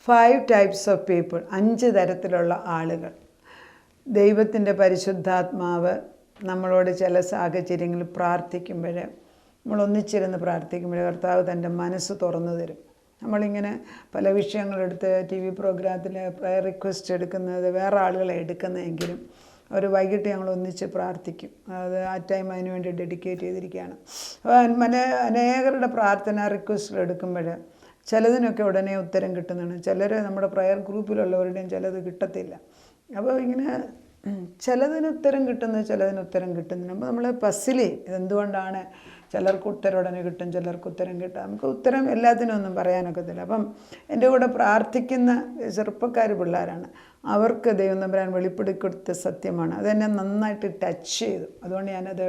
5 types of people, 5 തരത്തിലുള്ള ആളുകൾ. ദൈവത്തിൻ്റെ പരിശുദ്ധാത്മാവ് നമ്മളോട് ചില സാഹചര്യങ്ങളിൽ പ്രാർത്ഥിക്കുമ്പോൾ, നമ്മൾ ഒന്നിച്ചിരുന്ന് പ്രാർത്ഥിക്കുമ്പോൾ കർത്താവ് തൻ്റെ മനസ്സ് തുറന്നു തരും. നമ്മളിങ്ങനെ പല വിഷയങ്ങളെടുത്ത് TV പ്രോഗ്രാമത്തിൽ പ്രയർ റിക്വസ്റ്റ് എടുക്കുന്നത് വേറെ ആളുകളെ എടുക്കുന്നതെങ്കിലും അവർ വൈകിട്ട് ഞങ്ങൾ ഒന്നിച്ച് പ്രാർത്ഥിക്കും. അത് ആ ടൈം അതിന് വേണ്ടി ഡെഡിക്കേറ്റ് ചെയ്തിരിക്കുകയാണ്. അനേകരുടെ പ്രാർത്ഥന റിക്വസ്റ്റുകൾ എടുക്കുമ്പോൾ ചിലതിനൊക്കെ ഉടനെ ഉത്തരം കിട്ടുന്നതാണ്. ചിലർ നമ്മുടെ പ്രയർ ഗ്രൂപ്പിലുള്ളവരുടെയും ചിലത് കിട്ടത്തില്ല. അപ്പോൾ ഇങ്ങനെ ചിലതിന് ഉത്തരം കിട്ടുന്നു, ചിലതിന് ഉത്തരം കിട്ടുന്നില്ല. അപ്പോൾ നമ്മൾ പസിൽ ഇതെന്തുകൊണ്ടാണ് ചിലർക്ക് ഉത്തരം ഉടനെ കിട്ടും, ചിലർക്ക് ഉത്തരം കിട്ടും. നമുക്ക് ഉത്തരം എല്ലാത്തിനും ഒന്നും പറയാനൊക്കത്തില്ല. അപ്പം എൻ്റെ കൂടെ പ്രാർത്ഥിക്കുന്ന ചെറുപ്പക്കാർ പിള്ളേരാണ്. അവർക്ക് ദൈവം തമ്പുരാൻ വെളിപ്പെടുത്തി കൊടുത്ത സത്യമാണ്. അതെന്നെ നന്നായിട്ട് ടച്ച് ചെയ്തു. അതുകൊണ്ട് ഞാനത്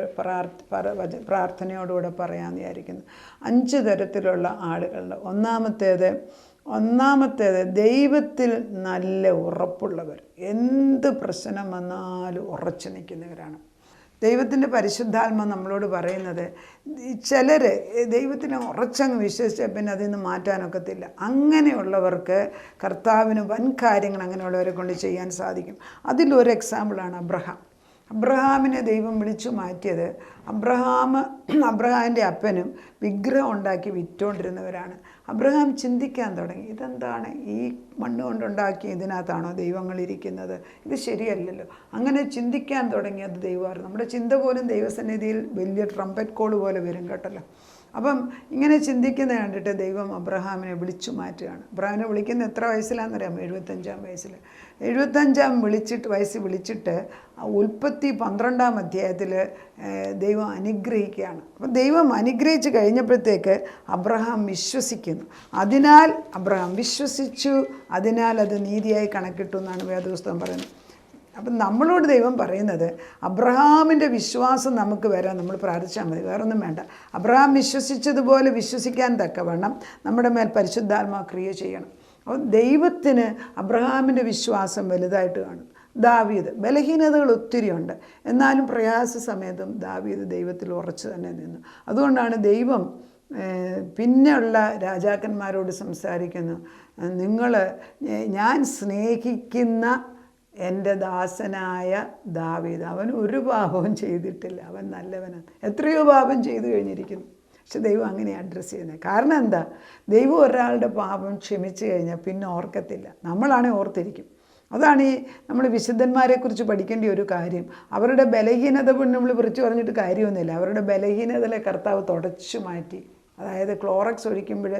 പ്രാർത്ഥനയോടുകൂടെ പറയാമെന്ന് വിചാരിക്കുന്നു. 5 തരത്തിലുള്ള ആളുകളുടെ ഒന്നാമത്തേത് ദൈവത്തിൽ നല്ല ഉറപ്പുള്ളവർ. എന്ത് പ്രശ്നം വന്നാലും ഉറച്ചു നിൽക്കുന്നവരാണ്. ദൈവത്തിൻ്റെ പരിശുദ്ധാത്മ നമ്മളോട് പറയുന്നത്, ചിലർ ദൈവത്തിനെ ഉറച്ചങ്ങ് വിശ്വസിച്ചാൽ പിന്നെ അതിൽ നിന്ന് മാറ്റാനൊക്കത്തില്ല. അങ്ങനെയുള്ളവർക്ക് കർത്താവിന് വൻ കാര്യങ്ങൾ അങ്ങനെയുള്ളവരെ കൊണ്ട് ചെയ്യാൻ സാധിക്കും. അതിലൊരു എക്സാമ്പിളാണ് അബ്രഹാമിനെ ദൈവം വിളിച്ചു മാറ്റിയത്. അബ്രഹാമിൻ്റെ അപ്പനും വിഗ്രഹം ഉണ്ടാക്കി വിറ്റുകൊണ്ടിരുന്നവരാണ്. അബ്രഹാം ചിന്തിക്കാൻ തുടങ്ങി, ഇതെന്താണ് ഈ മണ്ണ് കൊണ്ടുണ്ടാക്കിയ ഇതിനകത്താണോ ദൈവങ്ങളിരിക്കുന്നത്? ഇത് ശരിയല്ലല്ലോ. അങ്ങനെ ചിന്തിക്കാൻ തുടങ്ങിയത് ദൈവമായിരുന്നു. നമ്മുടെ ചിന്ത പോലും ദൈവസന്നിധിയിൽ വലിയ ട്രംപറ്റ് കോൾ പോലെ വരും കേട്ടല്ലോ. അപ്പം ഇങ്ങനെ ചിന്തിക്കുന്നത് കണ്ടിട്ട് ദൈവം അബ്രഹാമിനെ വിളിച്ചു മാറ്റുകയാണ്. അബ്രഹാമിനെ വിളിക്കുന്നത് എത്ര വയസ്സിലാണെന്നറിയാമോ? 75-ാം വയസ്സിൽ. 75-ാം വയസ്സിൽ വിളിച്ചിട്ട് ഉൽപ്പത്തി 12-ാം അധ്യായത്തിൽ ദൈവം അനുഗ്രഹിക്കുകയാണ്. അപ്പം ദൈവം അനുഗ്രഹിച്ച് കഴിഞ്ഞപ്പോഴത്തേക്ക് അബ്രഹാം വിശ്വസിക്കുന്നു. അതിനാൽ അബ്രഹാം വിശ്വസിച്ചു, അതിനാൽ അത് നീതിയായി കണക്കിട്ടു എന്നാണ് വേദപുസ്തകം പറയുന്നത്. അപ്പം നമ്മളോട് ദൈവം പറയുന്നത്, അബ്രഹാമിൻ്റെ വിശ്വാസം നമുക്ക് വരാൻ നമ്മൾ പ്രാർത്ഥിച്ചാൽ മതി, വേറൊന്നും വേണ്ട. അബ്രഹാം വിശ്വസിച്ചതുപോലെ വിശ്വസിക്കാൻ തക്കവണ്ണം നമ്മുടെ മേൽ പരിശുദ്ധാത്മാവ് ക്രിയ ചെയ്യണം. അപ്പോൾ ദൈവത്തിന് അബ്രഹാമിൻ്റെ വിശ്വാസം വലുതായിട്ട് കാണും. ദാവീദ് ബലഹീനതകൾ ഒത്തിരിയുണ്ട്, എന്നാലും പ്രയാസ സമയത്തും ദാവീദ് ദൈവത്തിൽ ഉറച്ചു തന്നെ നിന്നു. അതുകൊണ്ടാണ് ദൈവം പിന്നെയുള്ള രാജാക്കന്മാരോട് സംസാരിക്കുന്നു, ഞാൻ സ്നേഹിക്കുന്ന എൻ്റെ ദാസനായ ദാവീദ്, അവൻ ഒരു പാപവും ചെയ്തിട്ടില്ല, അവൻ നല്ലവനാണ്. എത്രയോ പാപം ചെയ്തു കഴിഞ്ഞിരിക്കുന്നു. പക്ഷെ ദൈവം അങ്ങനെ അഡ്രസ്സ് ചെയ്യുന്നത്. കാരണം എന്താ? ദൈവം ഒരാളുടെ പാപം ക്ഷമിച്ചു കഴിഞ്ഞാൽ പിന്നെ ഓർക്കത്തില്ല, നമ്മളാണെ ഓർത്തിരിക്കും. അതാണ് ഈ നമ്മൾ വിശുദ്ധന്മാരെക്കുറിച്ച് പഠിക്കേണ്ട ഒരു കാര്യം. അവരുടെ ബലഹീനത നമ്മൾ വിളിച്ചു പറഞ്ഞിട്ട് കാര്യമൊന്നുമില്ല. അവരുടെ ബലഹീനതകളെ കർത്താവ് തുടച്ചു മാറ്റി. അതായത് ക്ലോറക്സ് ഒഴിക്കുമ്പോൾ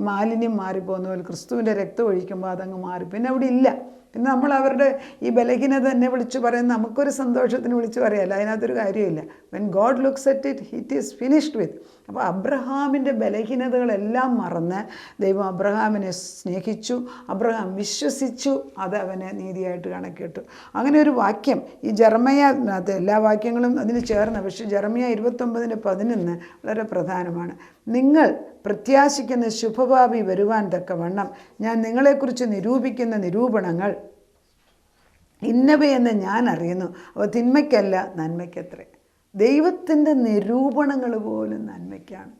മാലിന്യം മാറിപ്പോകുന്ന പോലെ ക്രിസ്തുവിൻ്റെ രക്തം ഒഴിക്കുമ്പോൾ അതങ്ങ് മാറി, പിന്നെ അവിടെ ഇല്ല. പിന്നെ നമ്മൾ അവരുടെ ഈ ബലഹീനത തന്നെ വിളിച്ചു പറയുന്നത് നമുക്കൊരു സന്തോഷത്തിന് വിളിച്ചു പറയല്ല, അതിനകത്തൊരു കാര്യമില്ല. When God looks at it is finished വിത്ത്. അപ്പോൾ അബ്രഹാമിൻ്റെ ബലഹീനതകളെല്ലാം മറന്ന് ദൈവം അബ്രഹാമിനെ സ്നേഹിച്ചു, അബ്രഹാം വിശ്വസിച്ചു, അത് അവനെ നീതിയായിട്ട് കണക്കിട്ടു. അങ്ങനെ ഒരു വാക്യം ഈ ജെറമ്യാവിനകത്ത്, എല്ലാ വാക്യങ്ങളും അതിന് ചേർന്ന്, പക്ഷേ ജെറമ്യ 29:11 വളരെ പ്രധാനമാണ്. നിങ്ങൾ പ്രത്യാശിക്കുന്ന ശുഭഭാവി വരുവാൻ തക്കവണ്ണം ഞാൻ നിങ്ങളെക്കുറിച്ച് നിരൂപിക്കുന്ന നിരൂപണങ്ങൾ ഇന്നവയെന്ന് ഞാൻ അറിയുന്നു, അവ തിന്മയ്ക്കല്ല നന്മയ്ക്കത്രേ. ദൈവത്തിൻ്റെ നിരൂപണങ്ങൾ പോലും നന്മയ്ക്കാണ്.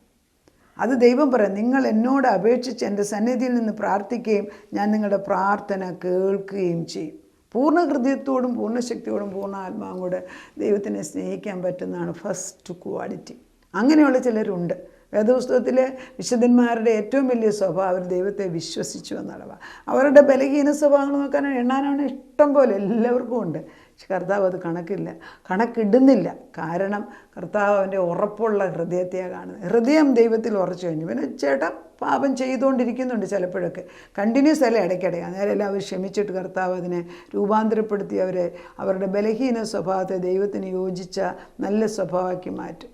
അത് ദൈവം പറയാം, നിങ്ങൾ എന്നോട് അപേക്ഷിച്ച് എൻ്റെ സന്നിധിയിൽ നിന്ന് പ്രാർത്ഥിക്കുകയും ഞാൻ നിങ്ങളുടെ പ്രാർത്ഥന കേൾക്കുകയും ചെയ്യും. പൂർണ്ണ ഹൃദയത്തോടും പൂർണ്ണ ശക്തിയോടും പൂർണ്ണ ആത്മാവും കൂടെ ദൈവത്തിനെ സ്നേഹിക്കാൻ പറ്റുന്നതാണ് ഫസ്റ്റ് ക്വാളിറ്റി. അങ്ങനെയുള്ള ചിലരുണ്ട്. വേദപുസ്തകത്തിലെ വിശുദ്ധന്മാരുടെ ഏറ്റവും വലിയ സ്വഭാവം അവർ ദൈവത്തെ വിശ്വസിച്ചു എന്നുള്ളതാണ്. അവരുടെ ബലഹീന സ്വഭാവങ്ങൾ നോക്കാൻ എണ്ണാനാണ് ഇഷ്ടം പോലെ, എല്ലാവർക്കും ഉണ്ട്. പക്ഷെ കർത്താവ് അത് കണക്കിടുന്നില്ല. കാരണം കർത്താവ് അവൻ്റെ ഉറപ്പുള്ള ഹൃദയത്തെയാണ് കാണുന്നത്. ഹൃദയം ദൈവത്തിൽ ഉറച്ചു കഴിഞ്ഞു. പിന്നെ ചേട്ടൻ പാപം ചെയ്തുകൊണ്ടിരിക്കുന്നുണ്ട് ചിലപ്പോഴൊക്കെ, കണ്ടിന്യൂസ് അല്ല, ഇടയ്ക്കിടെ. അന്നേരം അവർ ക്ഷമിച്ചിട്ട് കർത്താവ് അതിനെ രൂപാന്തരപ്പെടുത്തി അവരുടെ ബലഹീന സ്വഭാവത്തെ ദൈവത്തിന് യോജിച്ച നല്ല സ്വഭാവമാക്കി മാറ്റും.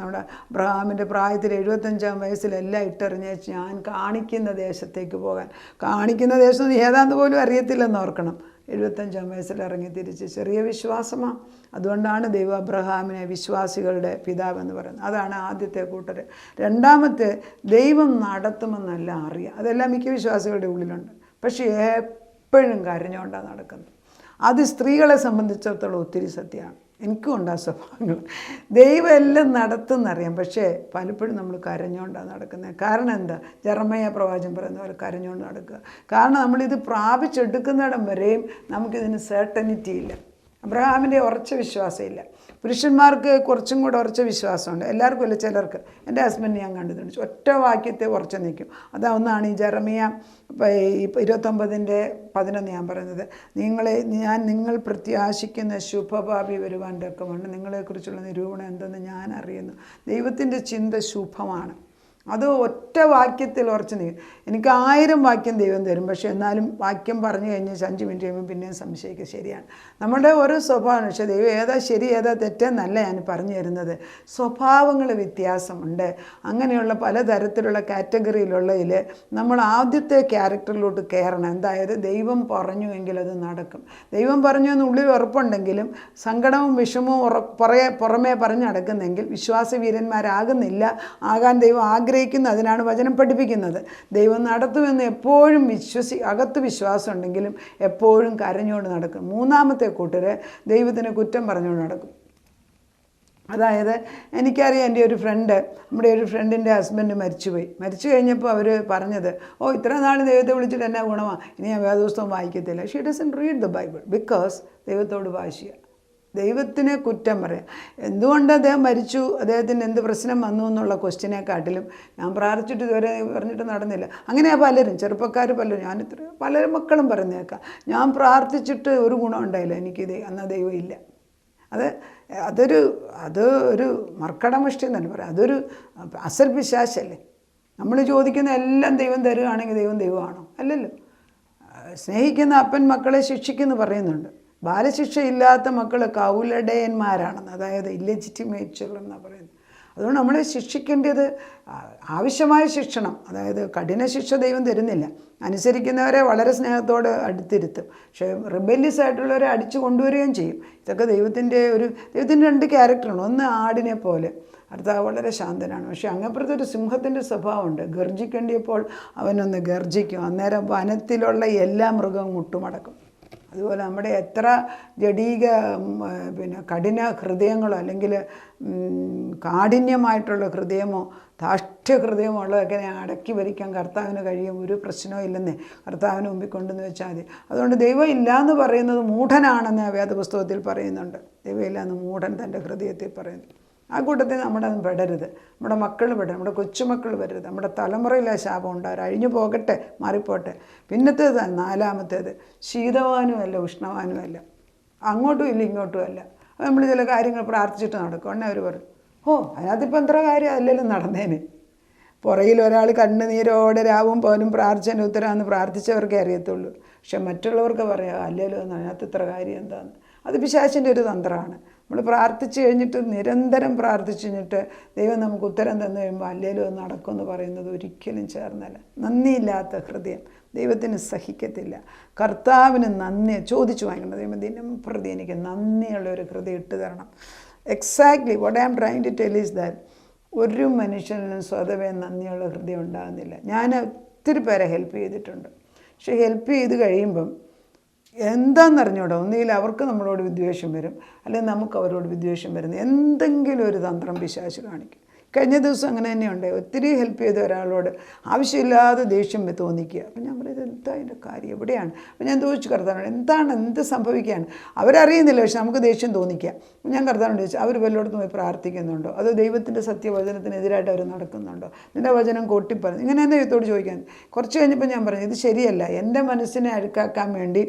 നമ്മുടെ അബ്രഹാമിൻ്റെ പ്രായത്തിൽ 75-ാം വയസ്സിലെല്ലാം ഇട്ടെറിഞ്ഞേച്ച് ഞാൻ കാണിക്കുന്ന ദേശത്തേക്ക് പോകാൻ. കാണിക്കുന്ന ദേശം ഏതാണ്ട് പോലും അറിയത്തില്ലെന്ന് ഓർക്കണം. 75-ാം വയസ്സിൽ ഇറങ്ങി തിരിച്ച്. ചെറിയ വിശ്വാസമാണ്. അതുകൊണ്ടാണ് ദൈവം അബ്രഹാമിനെ വിശ്വാസികളുടെ പിതാവെന്ന് പറയുന്നത്. അതാണ് ആദ്യത്തെ കൂട്ടർ. രണ്ടാമത്തെ, ദൈവം നടത്തുമെന്നെല്ലാം അറിയാം. അതെല്ലാം മിക്ക വിശ്വാസികളുടെ ഉള്ളിലുണ്ട്. പക്ഷേ എപ്പോഴും കരഞ്ഞുകൊണ്ടാണ് നടക്കുന്നത്. അത് സ്ത്രീകളെ സംബന്ധിച്ചിടത്തോളം ഒത്തിരി സത്യമാണ്. എനിക്കും ഉണ്ട് ആ സ്വഭാവങ്ങൾ. ദൈവം എല്ലാം നടത്തുന്നറിയാം, പക്ഷേ പലപ്പോഴും നമ്മൾ കരഞ്ഞുകൊണ്ടാണ് നടക്കുന്നത്. കാരണം എന്താ? ജെറമ്യാ പ്രവാചകൻ പറയുന്ന പോലെ കരഞ്ഞുകൊണ്ട് നടക്കുക. കാരണം നമ്മളിത് പ്രാപിച്ചെടുക്കുന്നിടം വരെയും നമുക്കിതിന് സെർട്ടനിറ്റി ഇല്ല. അബ്രഹാമിൻ്റെ ഉറച്ച വിശ്വാസമില്ല. പുരുഷന്മാർക്ക് കുറച്ചും കൂടെ ഉറച്ച വിശ്വാസമുണ്ട്, എല്ലാവർക്കും ഇല്ല, ചിലർക്ക്. എൻ്റെ ഹസ്ബൻഡ് ഞാൻ കണ്ടിട്ടുണ്ട്, ഒറ്റ വാക്യത്തെ ഉറച്ചു നിൽക്കും. അതൊന്നാണ് ഈ ജെറമ്യാ 29:11 ഞാൻ പറയുന്നത്. നിങ്ങൾ പ്രത്യാശിക്കുന്ന ശുഭഭാവി വരുവാൻ തക്കവണ്ണം നിങ്ങളെക്കുറിച്ചുള്ള നിരൂപണം എന്തെന്ന് ഞാൻ അറിയുന്നു. ദൈവത്തിൻ്റെ ചിന്ത ശുഭമാണ്. അത് ഒറ്റ വാക്യത്തിൽ ഉറച്ചു നിൽക്കും. എനിക്ക് 1000 വാക്യം ദൈവം തരും, പക്ഷേ എന്നാലും വാക്യം പറഞ്ഞു കഴിഞ്ഞ് 5 മിനിറ്റ് കഴിയുമ്പോൾ പിന്നെയും സംശയിക്കുക. ശരിയാണ്, നമ്മുടെ ഓരോ സ്വഭാവമാണ്. പക്ഷേ ദൈവം ഏതാ ശരി ഏതാ തെറ്റെന്നല്ല ഞാൻ പറഞ്ഞു തരുന്നത്. സ്വഭാവങ്ങൾ വ്യത്യാസമുണ്ട്. അങ്ങനെയുള്ള പലതരത്തിലുള്ള കാറ്റഗറിയിലുള്ളതിൽ നമ്മൾ ആദ്യത്തെ ക്യാരക്ടറിലോട്ട് കയറണം. അതായത് ദൈവം പറഞ്ഞു എങ്കിൽ അത് നടക്കും. ദൈവം പറഞ്ഞു എന്ന് ഉള്ളിൽ ഉറപ്പുണ്ടെങ്കിലും സങ്കടവും വിഷമവും പുറമേ പറഞ്ഞ് നടക്കുന്നെങ്കിൽ വിശ്വാസവീരന്മാരാകുന്നില്ല. ആകാൻ ദൈവം അതിനാണ് വചനം പഠിപ്പിക്കുന്നത്. ദൈവം നടത്തുമെന്ന് എപ്പോഴും അകത്ത് വിശ്വാസം ഉണ്ടെങ്കിലും എപ്പോഴും കരഞ്ഞുകൊണ്ട് നടക്കും. മൂന്നാമത്തെ കൂട്ടര് ദൈവത്തിന് കുറ്റം പറഞ്ഞുകൊണ്ട് നടക്കും. അതായത് എനിക്കറിയാം, എൻ്റെ ഒരു ഫ്രണ്ട്, നമ്മുടെ ഒരു ഫ്രണ്ടിൻ്റെ ഹസ്ബൻഡ് മരിച്ചു കഴിഞ്ഞപ്പോൾ അവർ പറഞ്ഞത്, ഇത്ര നാൾ ദൈവത്തെ വിളിച്ചിട്ട് എന്നാ ഗുണമാണ്, ഇനി ഞാൻ വേദപുസ്തകം വായിക്കത്തില്ല. She doesn't read the Bible because ദൈവത്തോട് വാശിയ, ദൈവത്തിനെ കുറ്റം പറയാം. എന്തുകൊണ്ട് അദ്ദേഹം മരിച്ചു, അദ്ദേഹത്തിന് എന്ത് പ്രശ്നം വന്നു എന്നുള്ള ക്വസ്റ്റ്യനെക്കാട്ടിലും ഞാൻ പ്രാർത്ഥിച്ചിട്ട് ഇതുവരെ പറഞ്ഞിട്ട് നടന്നില്ല. അങ്ങനെയാണ് പലരും, ചെറുപ്പക്കാർ പലരും, പല മക്കളും പറയുന്നേക്കാം, ഞാൻ പ്രാർത്ഥിച്ചിട്ട് ഒരു ഗുണം ഉണ്ടായില്ല, എനിക്ക് എന്നാൽ ദൈവം ഇല്ല. അതൊരു മർക്കടമുഷ്ടി എന്നല്ല പറയാം, അതൊരു അസൽ പിശാചല്ലേ. നമ്മൾ ചോദിക്കുന്ന എല്ലാം ദൈവം തരുകയാണെങ്കിൽ ദൈവമാണോ? അല്ലല്ലോ. സ്നേഹിക്കുന്ന അപ്പൻ മക്കളെ ശിക്ഷിക്കുമെന്ന് പറയുന്നുണ്ട്. ബാലശിക്ഷയില്ലാത്ത മക്കൾ കൗലടയന്മാരാണെന്ന്, അതായത് ഇല്ലെജിറ്റിമേറ്റ് ചിൽഡ്രൻ എന്നാണ് പറയുന്നത്. അതുകൊണ്ട് നമ്മളെ ശിക്ഷിക്കേണ്ടത് ആവശ്യമായ ശിക്ഷണം, അതായത് കഠിന ശിക്ഷ ദൈവം തരുന്നില്ല. അനുസരിക്കുന്നവരെ വളരെ സ്നേഹത്തോടെ അടുത്തിരുത്തും, പക്ഷേ റിബല്യസ് ആയിട്ടുള്ളവരെ അടിച്ചു കൊണ്ടുവരികയും ചെയ്യും. ഇതൊക്കെ ദൈവത്തിൻ്റെ 2 ക്യാരക്ടറാണ്. ഒന്ന് ആടിനെ പോലെ, അടുത്ത വളരെ ശാന്തനാണ്. പക്ഷേ അങ്ങപ്പുറത്ത് ഒരു സിംഹത്തിൻ്റെ സ്വഭാവമുണ്ട്. ഗർജിക്കേണ്ടിയപ്പോൾ അവനൊന്ന് ഗർജിക്കും, അന്നേരം വനത്തിലുള്ള എല്ലാ മൃഗവും മുട്ടുമടക്കും. അതുപോലെ നമ്മുടെ എത്ര ജഡീക കഠിന ഹൃദയങ്ങളോ അല്ലെങ്കിൽ കാഠിന്യമായിട്ടുള്ള ഹൃദയമോ ധാഷ്ട്യ ഹൃദയമോ ഉള്ളതൊക്കെ അടക്കി ഭരിക്കാൻ കർത്താവിന് കഴിയും. ഒരു പ്രശ്നവും ഇല്ലെന്നേ കർത്താവിന് മുമ്പിൽ കൊണ്ടുവന്ന് വെച്ചാൽ മതി. അതുകൊണ്ട് ദൈവം ഇല്ലയെന്ന് പറയുന്നത് മൂഢനാണെന്ന് വേദപുസ്തകത്തിൽ പറയുന്നുണ്ട്. ദൈവം ഇല്ലയെന്ന് മൂഢൻ തൻ്റെ ഹൃദയത്തിൽ പറയുന്നു. ആ കൂട്ടത്തിൽ നമ്മുടെ പെടരുത്, നമ്മുടെ മക്കൾ പെടരുത്, നമ്മുടെ കൊച്ചുമക്കൾ വരരുത്, നമ്മുടെ തലമുറയിൽ ആ ശാപം ഉണ്ടാകും. അഴിഞ്ഞു പോകട്ടെ, മാറിപ്പോട്ടെ. പിന്നത്തേത് 4-മത്തേത് ശീതവാനുമല്ല ഉഷ്ണവാനുമല്ല, അങ്ങോട്ടും ഇല്ല ഇങ്ങോട്ടും അല്ല. നമ്മൾ ചില കാര്യങ്ങൾ പ്രാർത്ഥിച്ചിട്ട് നടക്കും. ഉടനെ അവർ പറയും, അതിനകത്തിപ്പോൾ എത്ര കാര്യം അല്ലെങ്കിലും നടന്നേന്. പുറകിൽ ഒരാൾ കണ്ണുനീരോടെ രാവും പോലും പ്രാർത്ഥന ഉത്തരവാന്ന് പ്രാർത്ഥിച്ചവർക്കേ അറിയത്തുള്ളൂ. പക്ഷെ മറ്റുള്ളവർക്ക് പറയാം അല്ലല്ലോ എന്ന്, അതിനകത്ത് ഇത്ര കാര്യം എന്താന്ന്. അത് പിശാചിൻ്റെ ഒരു തന്ത്രമാണ്. നമ്മൾ പ്രാർത്ഥിച്ചു കഴിഞ്ഞിട്ട് നിരന്തരം പ്രാർത്ഥിച്ചു കഴിഞ്ഞിട്ട് ദൈവം നമുക്ക് ഉത്തരം തന്നു കഴിയുമ്പോൾ അല്ലേലും അത് നടക്കുമെന്ന് പറയുന്നത് ഒരിക്കലും ചേർന്നല്ല. നന്ദിയില്ലാത്ത ഹൃദയം ദൈവത്തിന് സഹിക്കത്തില്ല. കർത്താവിന് നന്ദി ചോദിച്ചു വാങ്ങിക്കണം. ദൈവം ദിനം പ്രതി എനിക്ക് നന്ദിയുള്ള ഒരു ഹൃദയം ഇട്ട് തരണം. Exactly what I am trying to tell is that ഒരു മനുഷ്യനും സ്വതവേ നന്ദിയുള്ള ഹൃദയം ഉണ്ടാകുന്നില്ല. ഞാൻ ഒത്തിരി പേരെ ഹെൽപ്പ് ചെയ്തിട്ടുണ്ട്. പക്ഷെ ഹെൽപ്പ് ചെയ്ത് കഴിയുമ്പം എന്താണെന്നറിഞ്ഞൂടോ, ഒന്നുകിൽ അവർക്ക് നമ്മളോട് വിദ്വേഷം വരും, അല്ലെങ്കിൽ നമുക്ക് അവരോട് വിദ്വേഷം വരുന്നു. എന്തെങ്കിലും ഒരു തന്ത്രം പിശാച് കാണിക്കും. കഴിഞ്ഞ ദിവസം അങ്ങനെ തന്നെയുണ്ട്. ഒത്തിരി ഹെൽപ്പ് ചെയ്ത ഒരാളോട് ആവശ്യമില്ലാതെ ദേഷ്യം തോന്നിക്കുക. അപ്പം ഞാൻ പറയുന്നത് എന്താ അതിൻ്റെ കാര്യം, എവിടെയാണ്? അപ്പം ഞാൻ ചോദിച്ചു കർത്താവിനോട്, എന്ത് സംഭവിക്കുകയാണ്? അവരറിയുന്നില്ല, പക്ഷെ നമുക്ക് ദേഷ്യം തോന്നിക്കുക. ഞാൻ കർത്താവിനോട് ചോദിച്ചു, അവർ വല്ലയിടത്തും പോയി പ്രാർത്ഥിക്കുന്നുണ്ടോ, അതോ ദൈവത്തിൻ്റെ സത്യവചനത്തിനെതിരായിട്ട് അവർ നടക്കുന്നുണ്ടോ, നിൻ്റെ വചനം കൊട്ടിപ്പറഞ്ഞു, ഇങ്ങനെ തന്നെ ദൈവത്തോട് ചോദിക്കാൻ. കുറച്ച് കഴിഞ്ഞപ്പോൾ ഞാൻ പറഞ്ഞു, ഇത് ശരിയല്ല. എൻ്റെ മനസ്സിനെ അഴുക്കാക്കാൻ വേണ്ടി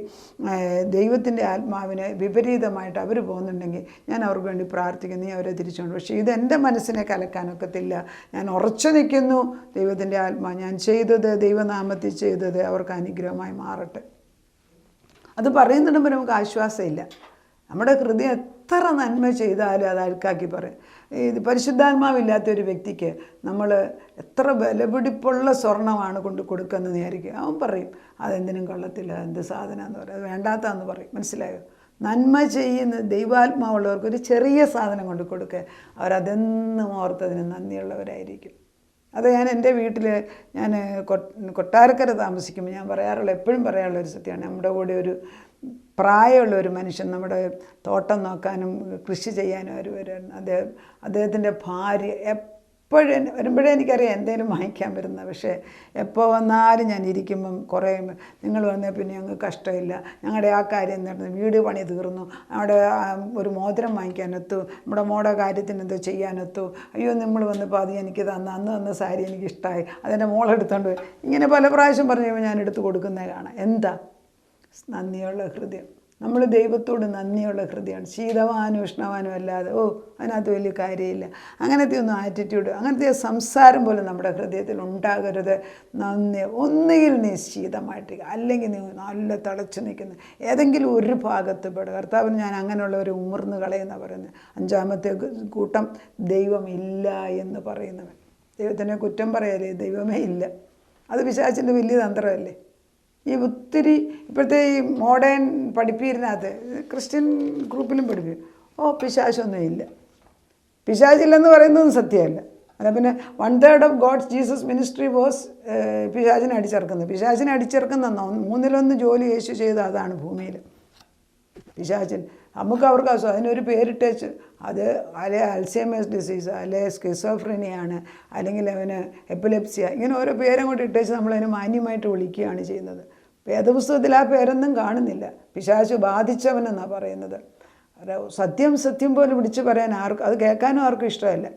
ദൈവത്തിൻ്റെ ആത്മാവിനെ വിപരീതമായിട്ട് അവർ പോകുന്നുണ്ടെങ്കിൽ ഞാൻ അവർക്ക് വേണ്ടി പ്രാർത്ഥിക്കുന്നു, നീ അവരെ തിരിച്ചുകൊണ്ട്. പക്ഷേ ഇത് എൻ്റെ മനസ്സിനെ കലക്കാനൊക്കത്തില്ല. ഞാൻ ഉറച്ചു നിൽക്കുന്നു. ദൈവത്തിൻ്റെ ആത്മാ ഞാൻ ചെയ്തത്, ദൈവനാമത്തിൽ ചെയ്തത് അവർക്ക് അനുഗ്രഹമായി മാറട്ടെ. അത് പറയുന്നിടുമ്പോൾ നമുക്ക് ആശ്വാസമില്ല. നമ്മുടെ ഹൃദയം എത്ര നന്മ ചെയ്താലും അത് അഴുക്കാക്കി പറയും. ഇത് പരിശുദ്ധാത്മാവില്ലാത്തൊരു വ്യക്തിക്ക് നമ്മൾ എത്ര വിലപിടിപ്പുള്ള സ്വർണ്ണമാണ് കൊണ്ട് കൊടുക്കുന്നത് വിചാരിക്കുക. അവൻ പറയും അതെന്തിനും കൊള്ളത്തില്ല, എന്ത് സാധനമാണെന്ന് പറയും, അത് വേണ്ടാത്തതെന്ന് പറയും. മനസ്സിലായോ? നന്മ ചെയ്യുന്ന ദൈവാത്മാവുള്ളവർക്ക് ഒരു ചെറിയ സാധനം കൊണ്ട് കൊടുക്കുക, അവരതെന്നും ഓർത്തതിന് നന്ദിയുള്ളവരായിരിക്കും. അത് ഞാൻ എൻ്റെ വീട്ടിൽ ഞാൻ കൊട്ടാരക്കര താമസിക്കുമ്പോൾ ഞാൻ എപ്പോഴും പറയാറുള്ള ഒരു സത്യമാണ്. നമ്മുടെ കൂടെ ഒരു പ്രായമുള്ള ഒരു മനുഷ്യൻ നമ്മുടെ തോട്ടം നോക്കാനും കൃഷി ചെയ്യാനും അവർ വരുമായിരുന്നു. അദ്ദേഹത്തിൻ്റെ ഭാര്യ എപ്പോഴും വരുമ്പോഴേ എനിക്കറിയാം എന്തെങ്കിലും വാങ്ങിക്കാൻ വരുന്നത്. പക്ഷേ എപ്പോൾ വന്നാലും ഞാൻ ഇരിക്കുമ്പം കുറേ നിങ്ങൾ വന്നാൽ പിന്നെ ഞങ്ങൾക്ക് കഷ്ടമില്ല, ഞങ്ങളുടെ ആ കാര്യം നടന്നു, വീട് പണി തീർന്നു, അവിടെ ഒരു മോതിരം വാങ്ങിക്കാനൊത്തു, നമ്മുടെ മോടെ കാര്യത്തിന് എന്തോ ചെയ്യാനൊത്തു, അയ്യോ നമ്മൾ വന്നപ്പോൾ അത് എനിക്ക് അന്ന് തന്ന സാരി എനിക്ക് ഇഷ്ടമായി, അതെൻ്റെ മോളെടുത്തോണ്ട് പോയി. ഇങ്ങനെ പല പ്രാവശ്യം പറഞ്ഞു കഴിയുമ്പോൾ ഞാൻ എടുത്ത് കൊടുക്കുന്നത് കാണാം. എന്താ? നന്ദിയുള്ള ഹൃദയം. നമ്മൾ ദൈവത്തോട് നന്ദിയുള്ള ഹൃദയമാണ്. ശീതവാനും ഉഷ്ണവാനും അല്ലാതെ അതിനകത്ത് വലിയ കാര്യമില്ല. അങ്ങനത്തെ ഒന്നും ആറ്റിറ്റ്യൂഡ്, അങ്ങനത്തെ സംസാരം പോലും നമ്മുടെ ഹൃദയത്തിൽ ഉണ്ടാകരുത്. നന്ദി. ഒന്നുകിൽ നീ ശീതമായിട്ട്, അല്ലെങ്കിൽ നീ നല്ല തിളച്ച് നിൽക്കുന്ന ഏതെങ്കിലും ഒരു ഭാഗത്ത് പെടുക. കർത്താവിന് ഞാൻ അങ്ങനെയുള്ളവരെ ഉമിർന്ന് കളയുന്ന പറയുന്നത്. 5-ാമത്തെ കൂട്ടം ദൈവമില്ല എന്ന് പറയുന്നവൻ. ദൈവത്തിനെ കുറ്റം പറയല്ലേ, ദൈവമേ ഇല്ല. അത് പിശാചിൻ്റെ വലിയ തന്ത്രമല്ലേ. ഈ ഒത്തിരി ഇപ്പോഴത്തെ ഈ മോഡേൺ പഠിപ്പീരിനകത്ത് ക്രിസ്ത്യൻ ഗ്രൂപ്പിലും പഠിപ്പിക്കും, പിശാചൊന്നും ഇല്ല. പിശാചില്ലെന്ന് പറയുന്നതും സത്യമല്ല. അല്ല, പിന്നെ 1/3 of God's Jesus ministry was പിശാചിനെ അടിച്ചിറക്കുന്നത്. പിശാചിനെ അടിച്ചിറക്കുന്ന 1/3 ജോലി യേശു ചെയ്ത അതാണ് ഭൂമിയിൽ. പിശാചിൻ നമുക്ക് അവർക്ക് അതിനൊരു പേരിട്ടേച്ച് അത് അല്ലെ അൽസൈമേഴ്സ് ഡിസീസ്, അല്ലെ സ്കിസോഫ്രീനിയാണ്, അല്ലെങ്കിൽ അവന് എപ്പിലെപ്സിയ, ഇങ്ങനെ ഓരോ പേരും കൊണ്ട് ഇട്ടേച്ച് നമ്മളതിന് മാന്യമായിട്ട് വിളിക്കുകയാണ് ചെയ്യുന്നത്. വേദപുസ്തകത്തിൽ ആ പേരൊന്നും കാണുന്നില്ല. പിശാചു ബാധിച്ചവനെന്നാണ് പറയുന്നത്. സത്യം പോലെ വിളിച്ച് പറയാൻ അത് കേൾക്കാനും ആർക്കും ഇഷ്ടമല്ല.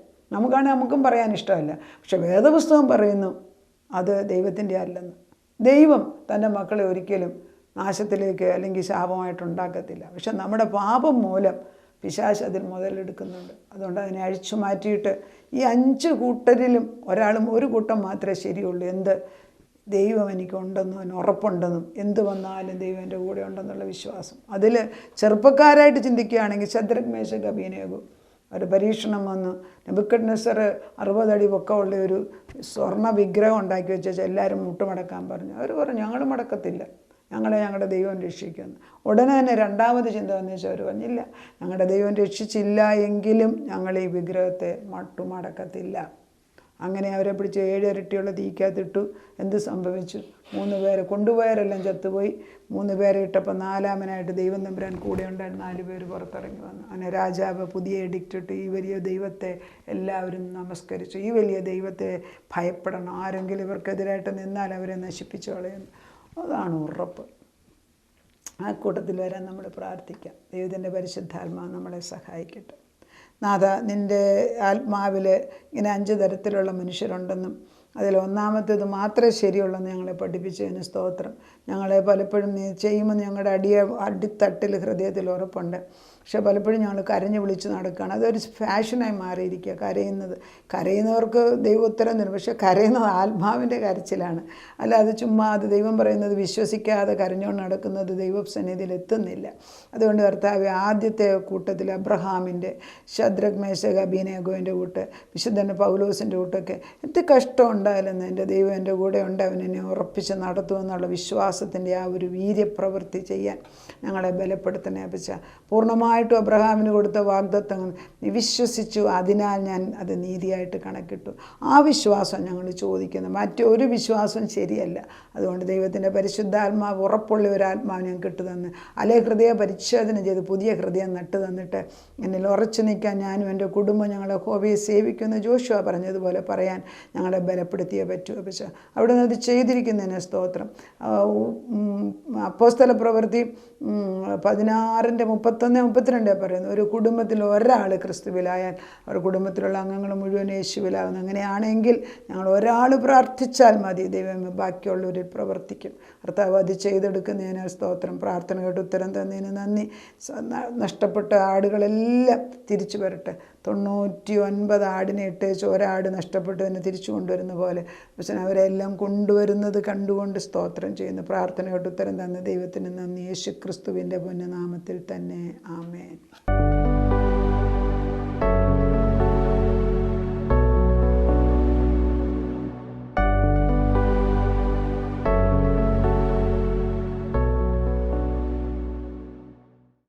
നമുക്കും പറയാൻ ഇഷ്ടമല്ല. പക്ഷെ വേദപുസ്തകം പറയുന്നു അത് ദൈവത്തിൻ്റെ അല്ലെന്ന്. ദൈവം തൻ്റെ മക്കളെ ഒരിക്കലും നാശത്തിലേക്ക് അല്ലെങ്കിൽ ശാപമായിട്ടുണ്ടാക്കത്തില്ല. പക്ഷെ നമ്മുടെ പാപം മൂലം പിശാച് അതിൽ മുതലെടുക്കുന്നുണ്ട്. അതുകൊണ്ട് അതിനെ അഴിച്ചു മാറ്റിയിട്ട് ഈ 5 കൂട്ടരിലും ഒരു കൂട്ടം മാത്രമേ ശരിയുള്ളൂ. എന്ത്? ദൈവം എനിക്കുണ്ടെന്നും അവന് ഉറപ്പുണ്ടെന്നും എന്ത് വന്നാലും ദൈവം എൻ്റെ കൂടെ ഉണ്ടെന്നുള്ള വിശ്വാസം. അതിൽ ചെറുപ്പക്കാരായിട്ട് ചിന്തിക്കുകയാണെങ്കിൽ ശദ്രക്, മേശക്, അബേദ്നെഗോ ഒരു പരീക്ഷണം വന്നു. നെബൂഖദ്നേസർ 60 അടി പൊക്കമുള്ള ഒരു സ്വർണ്ണ വിഗ്രഹം ഉണ്ടാക്കി വെച്ചാൽ എല്ലാവരും മുട്ടുമടക്കാൻ പറഞ്ഞു. അവർ പറഞ്ഞു ഞങ്ങൾ മടക്കത്തില്ല, ഞങ്ങളുടെ ദൈവം രക്ഷിക്കുന്നു. ഉടനെ തന്നെ 2ാമത് ചിന്ത വന്നു വെച്ചാൽ അവർ പറഞ്ഞില്ല, ഞങ്ങളുടെ ദൈവം രക്ഷിച്ചില്ല എങ്കിലും ഞങ്ങൾ ഈ വിഗ്രഹത്തെ മട്ടുമടക്കത്തില്ല. അങ്ങനെ അവരെ പിടിച്ച് 7 ഇരട്ടിയുള്ള തീക്കകത്തിട്ടു. എന്ത് സംഭവിച്ചു? 3 പേരെ കൊണ്ടുപോയവരെല്ലാം ചത്തുപോയി. 3 പേരെ ഇട്ടപ്പോൾ 4ാമനായിട്ട് ദൈവം തമ്പുരാൻ കൂടെ ഉണ്ടായിരുന്നു. 4 പേര് പുറത്തിറങ്ങി വന്നു. അങ്ങനെ രാജാവ് പുതിയ എഡിക്റ്റ് ഇട്ട് ഈ വലിയ ദൈവത്തെ എല്ലാവരും നമസ്കരിച്ചു. ഈ വലിയ ദൈവത്തെ ഭയപ്പെടണം, ആരെങ്കിലും ഇവർക്കെതിരായിട്ട് നിന്നാൽ അവരെ നശിപ്പിച്ചു കളയുന്നു. അതാണ് ഉറപ്പ്. ആ കൂട്ടത്തിൽ വരാൻ നമ്മൾ പ്രാർത്ഥിക്കാം. ദൈവത്തിൻ്റെ പരിശുദ്ധാത്മാവ് നമ്മളെ സഹായിക്കട്ടെ. നാഥ, നിൻ്റെ ആത്മാവിൽ ഇങ്ങനെ 5 തരത്തിലുള്ള മനുഷ്യരുണ്ടെന്നും അതിൽ 1ാമത്തേത് മാത്രമേ ശരിയുള്ളെന്ന് ഞങ്ങളെ പഠിപ്പിച്ചതിന് സ്തോത്രം. ഞങ്ങളെ പലപ്പോഴും നീ ചെയ്യുമെന്ന് ഞങ്ങളുടെ അടിത്തട്ടിൽ ഹൃദയത്തിൽ ഉറപ്പുണ്ട്. പക്ഷെ പലപ്പോഴും ഞങ്ങൾ കരഞ്ഞു വിളിച്ച് നടക്കുകയാണ്. അതൊരു ഫാഷനായി മാറിയിരിക്കുക. കരയുന്നവർക്ക് ദൈവം ഉത്തരം തരും. പക്ഷെ കരയുന്നത് ആത്മാവിൻ്റെ കരച്ചിലാണ്. അല്ലാതെ ചുമ്മാ അത് ദൈവം പറയുന്നത് വിശ്വസിക്കാതെ കരഞ്ഞുകൊണ്ട് നടക്കുന്നത് ദൈവസന്നിധിയിൽ എത്തുന്നില്ല. അതുകൊണ്ട് കർത്താവേ, ആദ്യത്തെ കൂട്ടത്തിൽ അബ്രഹാമിൻ്റെ, ശദ്രക്, മേശക്, അബേദ്നെഗോവിൻ്റെ കൂട്ട്, വിശുദ്ധൻ്റെ പൗലോസിൻ്റെ കൂട്ടൊക്കെ എന്ത് കഷ്ടമുണ്ടായാലെന്ന് എൻ്റെ ദൈവം എൻ്റെ കൂടെ ഉണ്ട്, അവൻ എന്നെ ഉറപ്പിച്ച് നടത്തുമെന്നുള്ള വിശ്വാസത്തിൻ്റെ ആ ഒരു വീര്യപ്രവൃത്തി ചെയ്യാൻ ഞങ്ങളെ ബലപ്പെടുത്തണേ അപ്പച്ച. പൂർണ്ണമായിട്ടും അബ്രഹാമിന് കൊടുത്ത വാഗ്ദത്തങ്ങൾ വിശ്വസിച്ചു, അതിനാൽ ഞാൻ അത് നീതിയായിട്ട് കണക്കിട്ടു. ആ വിശ്വാസം ഞങ്ങൾ ചോദിക്കുന്നു. മറ്റൊരു വിശ്വാസം ശരിയല്ല. അതുകൊണ്ട് ദൈവത്തിൻ്റെ പരിശുദ്ധാത്മാവ് ഉറപ്പുള്ള ഒരു ആത്മാവ് ഞങ്ങൾക്ക് ഇട്ടു തന്ന്, അല്ലെ ഹൃദയ പരിച്ഛേദന ചെയ്ത് പുതിയ ഹൃദയം നട്ടു തന്നിട്ട് എന്നിൽ ഉറച്ചു നിൽക്കാൻ ഞാനും എൻ്റെ കുടുംബം ഞങ്ങളെ യഹോവയെ സേവിക്കുന്ന ജോഷുവ പറഞ്ഞതുപോലെ പറയാൻ ഞങ്ങളെ ബലപ്പെടുത്തിയേ പറ്റൂ. പക്ഷേ അവിടുന്ന് അത് ചെയ്തിരിക്കുന്നതിന് സ്തോത്രം. അപ്പോസ്തല പ്രവൃത്തി 16:31-32 പറയുന്നു, ഒരു കുടുംബത്തിൽ ഒരാൾ ക്രിസ്തുവിലായാൽ അവർ കുടുംബത്തിലുള്ള അംഗങ്ങൾ മുഴുവൻ യേശുവിലാകുന്നു. അങ്ങനെയാണെങ്കിൽ ഞങ്ങൾ ഒരാൾ പ്രാർത്ഥിച്ചാൽ മതി, ദൈവം ബാക്കിയുള്ളവരിൽ പ്രവർത്തിക്കും. കർത്താവ് അത് ചെയ്തെടുക്കുന്നതിന് സ്തോത്രം. പ്രാർത്ഥന കേട്ട് ഉത്തരം തന്നതിന് നന്ദി. നഷ്ടപ്പെട്ട ആടുകളെല്ലാം തിരിച്ചു വരട്ടെ. 99 ആടിനെ ഇട്ടേച്ച് ഒരാട് നഷ്ടപ്പെട്ടതിന് തിരിച്ചു കൊണ്ടുവരുന്ന പോലെ പക്ഷേ അവരെല്ലാം കൊണ്ടുവരുന്നത് കണ്ടുകൊണ്ട് സ്തോത്രം ചെയ്യുന്നു. പ്രാർത്ഥന കേട്ട് ഉത്തരം തന്ന ദൈവത്തിന് നന്ദി. യേശു ക്രിസ്തുവിൻ്റെ പുണ്യനാമത്തിൽ തന്നെ. ആമേൻ.